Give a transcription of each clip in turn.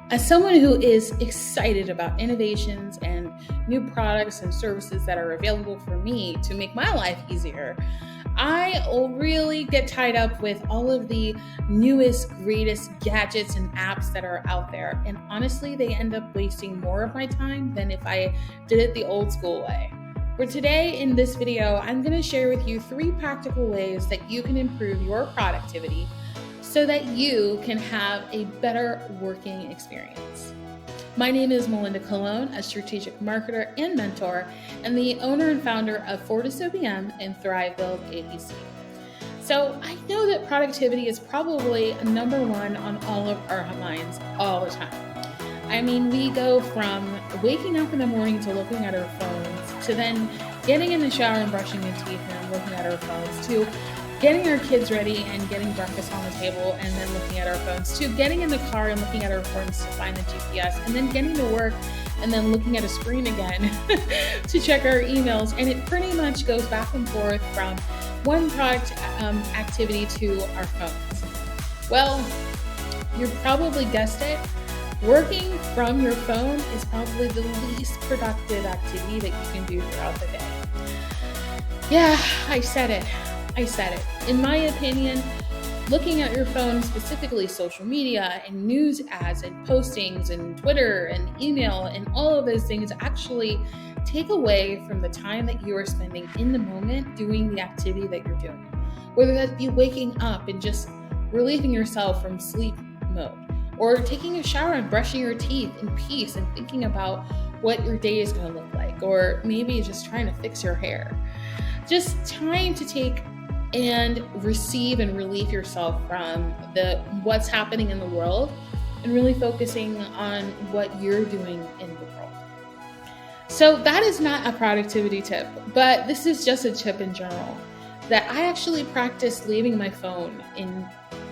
As someone who is excited about innovations and new products and services that are available for me to make my life easier, I really get tied up with all of the newest, greatest gadgets and apps that are out there. And honestly, they end up wasting more of my time than if I did it the old school way. For today, in this video, I'm going to share with you 3 practical ways that you can improve your productivity so that you can have a better working experience. My name is Melinda Colon, a strategic marketer and mentor, and the owner and founder of FortisOBM and ThriveBuild ABC. So I know that productivity is probably number one on all of our minds all the time. I mean, we go from waking up in the morning to looking at our phones, to then getting in the shower and brushing our teeth and looking at our phones, to getting our kids ready and getting breakfast on the table and then looking at our phones, to getting in the car and looking at our phones to find the GPS, and then getting to work and then looking at a screen again to check our emails. And it pretty much goes back and forth from one product activity to our phones. Well, you probably guessed it. Working from your phone is probably the least productive activity that you can do throughout the day. Yeah, I said it. In my opinion, looking at your phone, specifically social media and news ads and postings and Twitter and email and all of those things actually take away from the time that you are spending in the moment doing the activity that you're doing. Whether that be waking up and just relieving yourself from sleep mode, or taking a shower and brushing your teeth in peace and thinking about what your day is going to look like, or maybe just trying to fix your hair. Just time to take and receive and relieve yourself from what's happening in the world and really focusing on what you're doing in the world. So that is not a productivity tip, but this is just a tip in general that I actually practice leaving my phone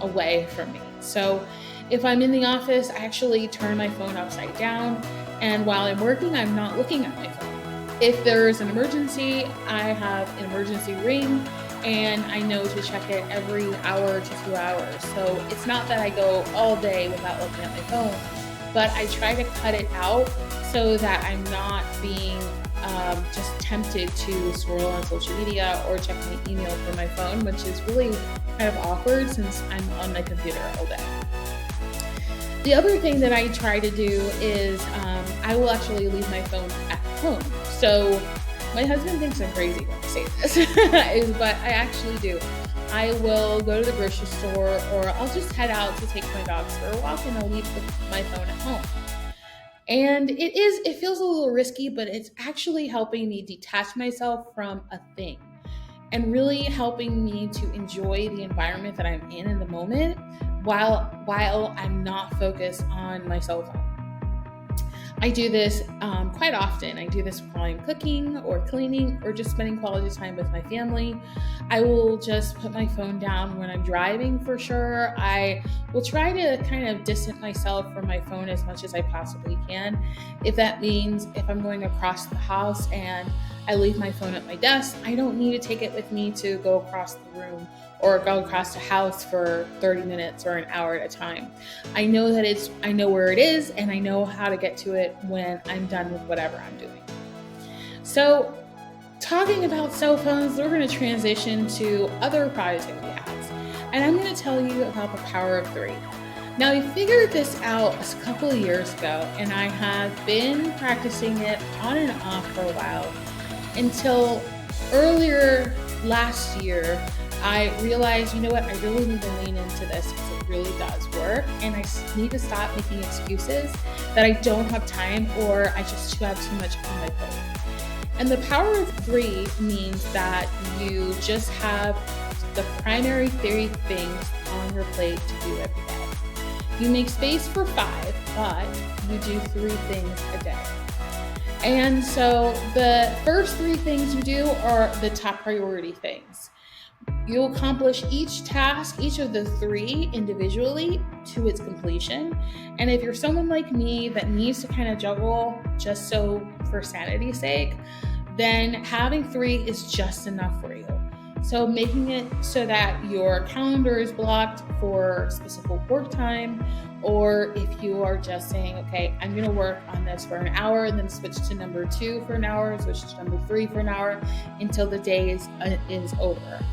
away from me. So if I'm in the office, I actually turn my phone upside down, and while I'm working, I'm not looking at my phone. If there's an emergency, I have an emergency ring, and I know to check it every hour to 2 hours. So it's not that I go all day without looking at my phone, but I try to cut it out so that I'm not being just tempted to scroll on social media or check my email from my phone, which is really kind of awkward since I'm on my computer all day. The other thing that I try to do is I will actually leave my phone at home. So my husband thinks I'm crazy when I say this, but I actually do. I will go to the grocery store, or I'll just head out to take my dogs for a walk, and I'll leave my phone at home. And it feels a little risky, but it's actually helping me detach myself from a thing and really helping me to enjoy the environment that I'm in the moment while I'm not focused on my cell phone. I do this quite often. I do this while I'm cooking or cleaning or just spending quality time with my family. I will just put my phone down when I'm driving for sure. I will try to kind of distance myself from my phone as much as I possibly can. If that means if I'm going across the house and I leave my phone at my desk, I don't need to take it with me to go across the room or go across the house for 30 minutes or an hour at a time. I know where it is, and I know how to get to it when I'm done with whatever I'm doing. So talking about cell phones, we're going to transition to other productivity hacks. And I'm going to tell you about the power of 3. Now, I figured this out a couple of years ago, and I have been practicing it on and off for a while until earlier last year. I realized, you know what, I really need to lean into this because it really does work, and I need to stop making excuses that I don't have time or I just have too much on my plate. And the power of 3 means that you just have the primary 3 things on your plate to do every day. You make space for 5, but you do 3 things a day. And so the first 3 things you do are the top priority things. You'll accomplish each task, each of the 3 individually to its completion. And if you're someone like me that needs to kind of juggle just so for sanity's sake, then having 3 is just enough for you. So making it so that your calendar is blocked for specific work time, or if you are just saying, okay, I'm going to work on this for an hour and then switch to number 2 for an hour, switch to number 3 for an hour until the day is over.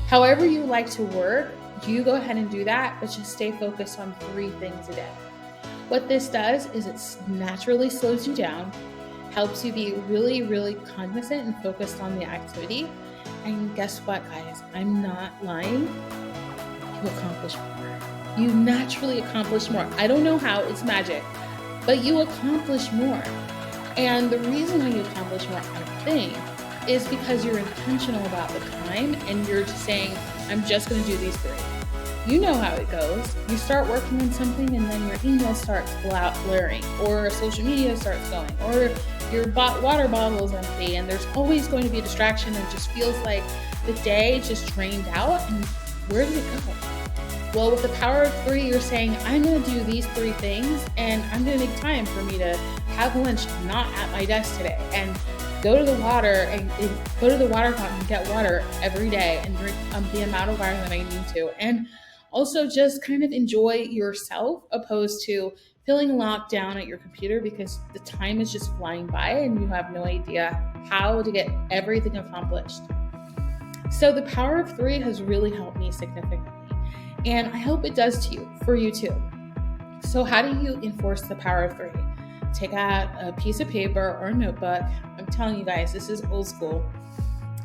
However you like to work, you go ahead and do that, but just stay focused on 3 things a day. What this does is it naturally slows you down, helps you be really, really cognizant and focused on the activity. And guess what, guys? I'm not lying. You accomplish more. You naturally accomplish more. I don't know how, it's magic, but you accomplish more. And the reason why you accomplish more, I think, is because you're intentional about the time and you're just saying, I'm just going to do these 3. You know how it goes. You start working on something and then your email starts blaring, or social media starts going, or your water bottle is empty, and there's always going to be a distraction, and it just feels like the day just drained out. And where did it go? Well, with the power of 3, you're saying, I'm going to do these 3 things, and I'm going to make time for me to have lunch not at my desk today, and go to the water and go to the water fountain and get water every day and drink the amount of water that I need to. And also just kind of enjoy yourself, opposed to feeling locked down at your computer because the time is just flying by and you have no idea how to get everything accomplished. So the power of 3 has really helped me significantly, and I hope it does for you too. So how do you enforce the power of 3? Take out a piece of paper or a notebook. I'm telling you guys, this is old school.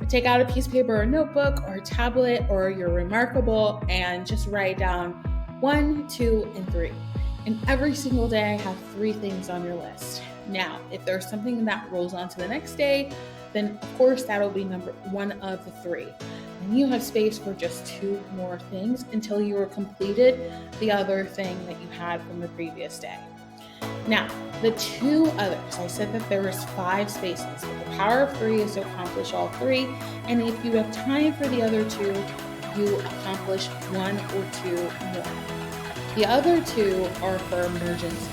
Take out a piece of paper or a notebook or a tablet or your Remarkable and just write down 1, 2, and 3. And every single day have 3 things on your list. Now, if there's something that rolls on to the next day, then of course that'll be number 1 of the 3. And you have space for just 2 more things until you are completed the other thing that you had from the previous day. Now, the 2 others, I said that there was 5 spaces, but the power of 3 is to accomplish all 3. And if you have time for the other 2, you accomplish 1 or 2 more. The other 2 are for emergencies.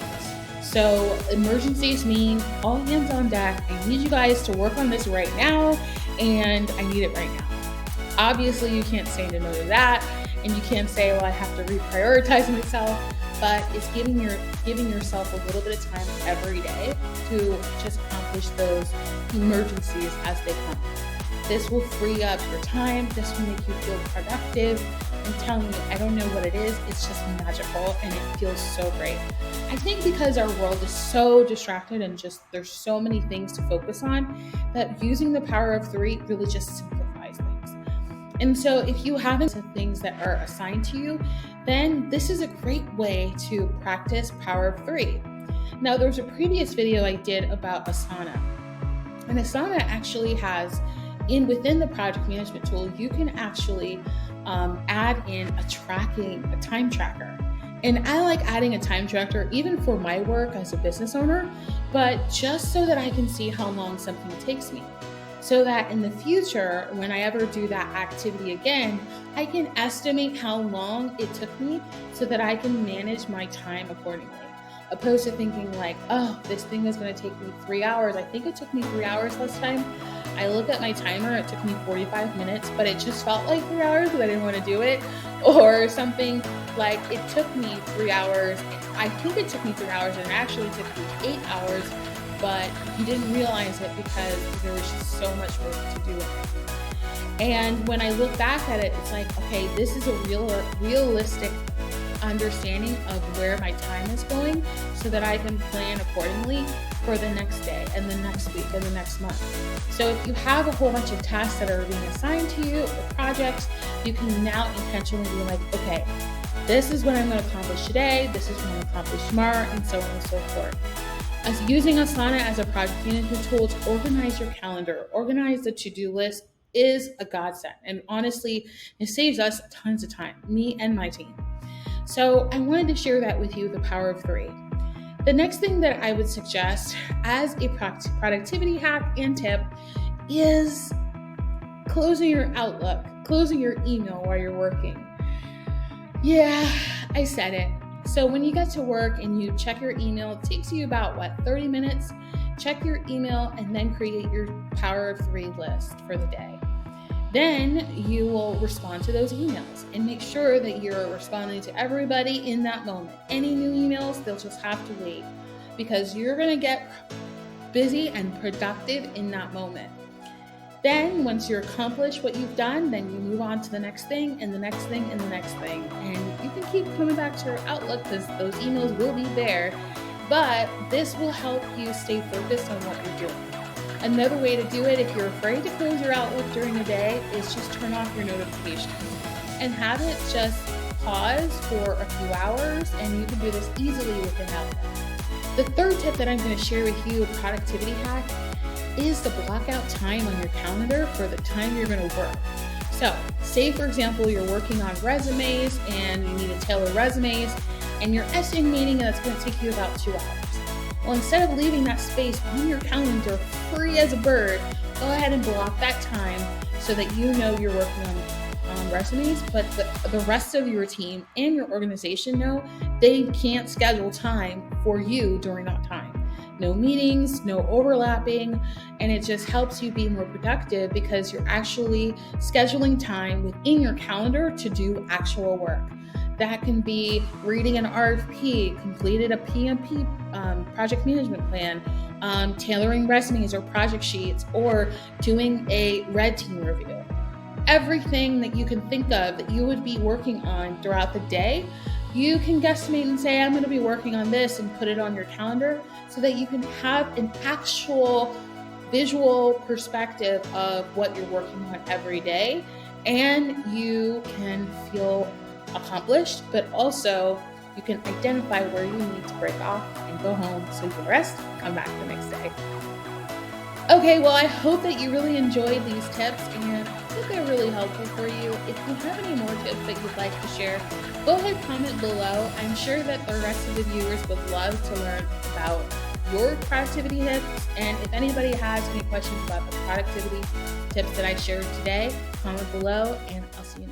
So emergencies mean all hands on deck. I need you guys to work on this right now, and I need it right now. Obviously, you can't say no to that, and you can't say, well, I have to reprioritize myself. But it's giving yourself a little bit of time every day to just accomplish those emergencies as they come. This will free up your time. This will make you feel productive. I'm telling you, I don't know what it is. It's just magical, and it feels so great. I think because our world is so distracted and just there's so many things to focus on, that using the power of 3 really just simplifies things. And so if you haven't some things that are assigned to you, then this is a great way to practice power of 3. Now, there's a previous video I did about Asana. And Asana actually has, within the project management tool, you can actually add in a time tracker. And I like adding a time tracker even for my work as a business owner, but just so that I can see how long something takes me. So that in the future, when I ever do that activity again, I can estimate how long it took me so that I can manage my time accordingly. Opposed to thinking like, oh, this thing is going to take me 3 hours. I think it took me 3 hours last time. I looked at my timer, it took me 45 minutes, but it just felt like 3 hours because I didn't want to do it. Or something like it took me 3 hours. I think it took me 3 hours and it actually took me 8 hours. But you didn't realize it because there was just so much work to do with it. And when I look back at it, it's like, okay, this is a realistic understanding of where my time is going so that I can plan accordingly for the next day and the next week and the next month. So if you have a whole bunch of tasks that are being assigned to you or projects, you can now intentionally be like, okay, this is what I'm going to accomplish today, this is what I'm going to accomplish tomorrow, and so on and so forth. As using Asana as a project management tool to organize your calendar, organize the to-do list is a godsend. And honestly, it saves us tons of time, me and my team. So I wanted to share that with you, the power of 3. The next thing that I would suggest as a productivity hack and tip is closing your Outlook, closing your email while you're working. Yeah, I said it. So when you get to work and you check your email, it takes you about 30 minutes. Check your email and then create your power of 3 list for the day. Then you will respond to those emails and make sure that you're responding to everybody in that moment. Any new emails, they'll just have to wait because you're going to get busy and productive in that moment. Then once you accomplish what you've done, then you move on to the next thing and the next thing and the next thing. And you can keep coming back to your Outlook because those emails will be there, but this will help you stay focused on what you're doing. Another way to do it, if you're afraid to close your Outlook during the day, is just turn off your notifications and have it just pause for a few hours, and you can do this easily with an Outlook. The third tip that I'm going to share with you, a productivity hack, is to block out time on your calendar for the time you're going to work. So, say for example, you're working on resumes and you need to tailor resumes, and you're essaying meeting that's going to take you about 2 hours. Well, instead of leaving that space on your calendar free as a bird, go ahead and block that time so that you know you're working on resumes, but the rest of your team and your organization know they can't schedule time for you during that time. No meetings, no overlapping, and it just helps you be more productive because you're actually scheduling time within your calendar to do actual work. That can be reading an RFP, completed a PMP, project management plan, tailoring resumes or project sheets, or doing a red team review. Everything that you can think of that you would be working on throughout the day, you can guesstimate and say, I'm going to be working on this, and put it on your calendar so that you can have an actual visual perspective of what you're working on every day, and you can feel accomplished, but also you can identify where you need to break off and go home so you can rest, come back the next day. Okay, well, I hope that you really enjoyed these tips and I think they're really helpful for you. If you have any more tips that you'd like to share, go ahead, comment below. I'm sure that the rest of the viewers would love to learn about your productivity tips. And if anybody has any questions about the productivity tips that I shared today, comment below and I'll see you next time.